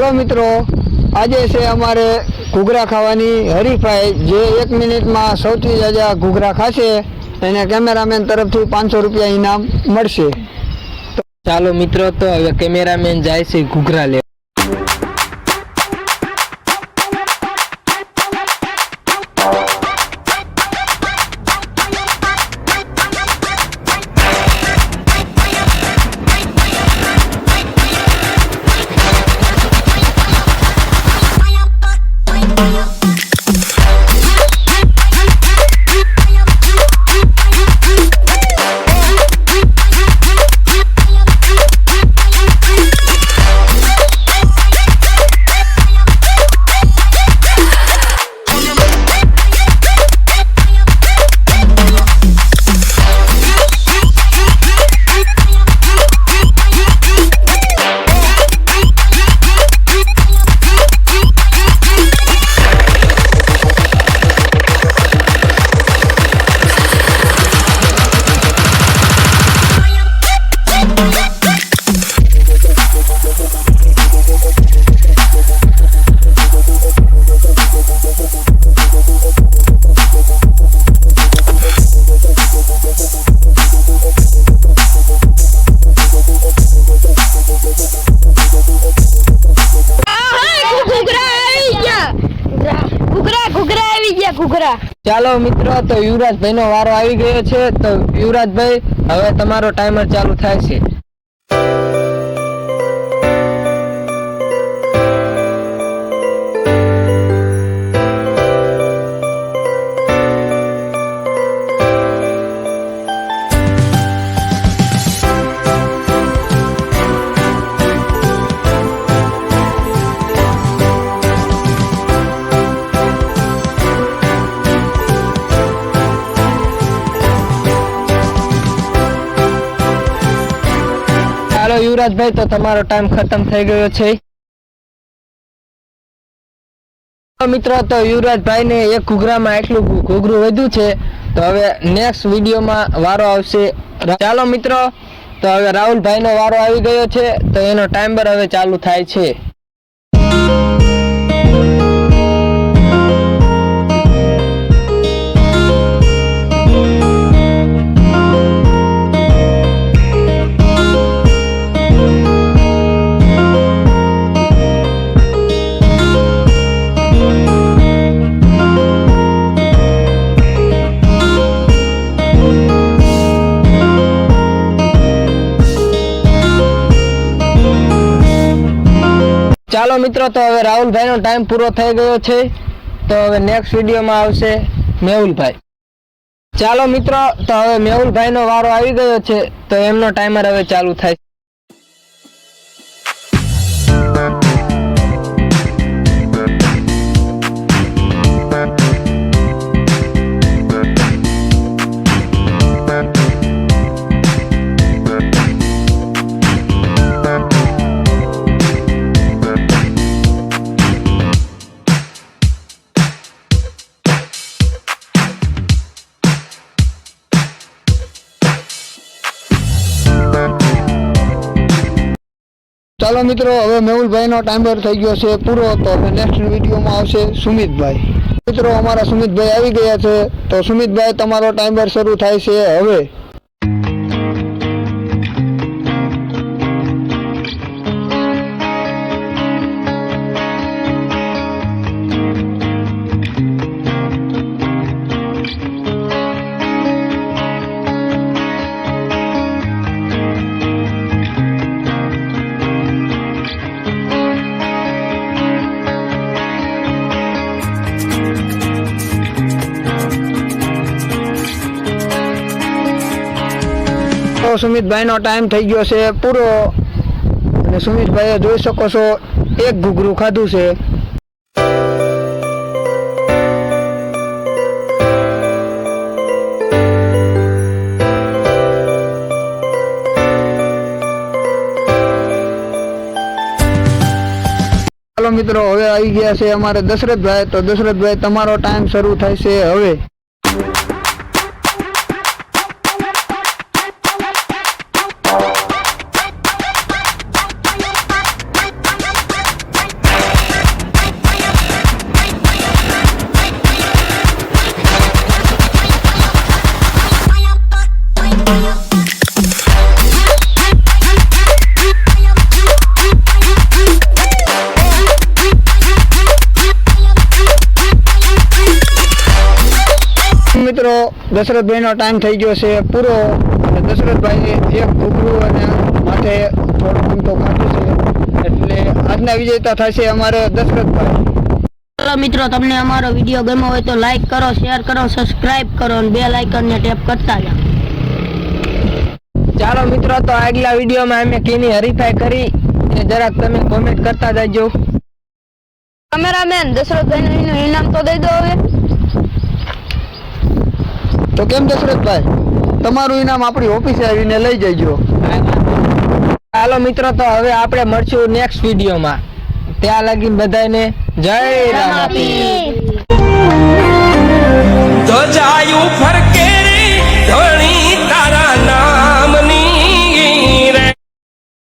तो मित्रों आज से अमारे घूघरा खावानी हरीफाई जे 1 मिनिट में सौथी ज्यादा घूघरा खाशे एने केमेरामेन तरफ थी 500 रुपया इनाम मळशे। तो चालो मित्रों तो हवे केमेरामेन जाय छे घूघरा ले। ચાલો મિત્રો તો યુવરાજભાઈ નો વારો આવી ગયો છે। તો યુવરાજભાઈ હવે તમારો ટાઈમર ચાલુ થાય છે। युवराज भाई तो तमारो टाइम खत्म થઈ ગયો છે। તો મિત્રો તો યુવરાજ ભાઈ ને એક ઘૂઘરામાં એટલું ઘૂઘરું વધ્યું છે। તો હવે નેક્સ્ટ વિડિયોમાં વારો આવશે। ચાલો મિત્રો તો હવે રાહુલ ભાઈ નો વારો આવી ગયો છે। તો એનો ટાઈમર હવે ચાલુ થાય છે। ચાલો મિત્રો તો હવે રાહુલ ભાઈ નો ટાઈમ પૂરો થઈ ગયો છે। તો હવે નેક્સ્ટ વિડિયોમાં આવશે મેહુલ ભાઈ। ચાલો મિત્રો તો હવે મેહુલ ભાઈ નો વારો આવી ગયો છે। તો એમનો ટાઈમર હવે ચાલુ થાય। चलो मित्रों हवे मेहुल भाई नो टाइमर थई गयो छे पूरो। तो हवे नेक्स्ट विडियो में आवशे सुमित भाई। मित्रों हमारा सुमित भाई आवी गया छे। तो सुमित भाई तमारो टाइमर शुरू थाय छे हवे। तो सुमित भाई नो टाइम थई गयो छे पूरो। અને સુમિત ભાઈએ જોઈ શકો છો એક ઘૂઘરું ખાધું છે। ચાલો મિત્રો હવે આવી ગયા છે અમારે દશરથભાઈ। તો દશરથભાઈ તમારો ટાઈમ શરૂ થાય છે હવે। મિત્રો દશરથભાઈનો ટાઈમ થઈ ગયો છે પૂરો અને દશરથભાઈ એક ઘૂઘરું અને માથે થોડું ઘૂમતો ખાધું છે એટલે આજના વિજેતા થશે અમારે દશરથભાઈ. ચાલો મિત્રો, તમને અમારો વિડીયો ગમ્યો હોય તો લાઈક કરો, શેર કરો, સબસ્ક્રાઇબ કરો અને બેલ આઇકનને ટેપ કરતા જાઓ. ચાલો મિત્રો, તો આગલા વિડીયોમાં અમે કેની હરીફાઈ કરી એ જરાક તમે કોમેન્ટ કરતા જજો. કેમેરામેન દશરથભાઈનું ઇનામ તો દઈ દો હવે. તો કેમ દશરથભાઈ, તમારું ઇનામ આપણી ઓફિસે આવીને લઈ જજો. ચાલો મિત્રો, તો હવે આપણે મળશું નેક્સ્ટ વિડીયોમાં. ત્યાં લગી બધાને જય રામાપીર.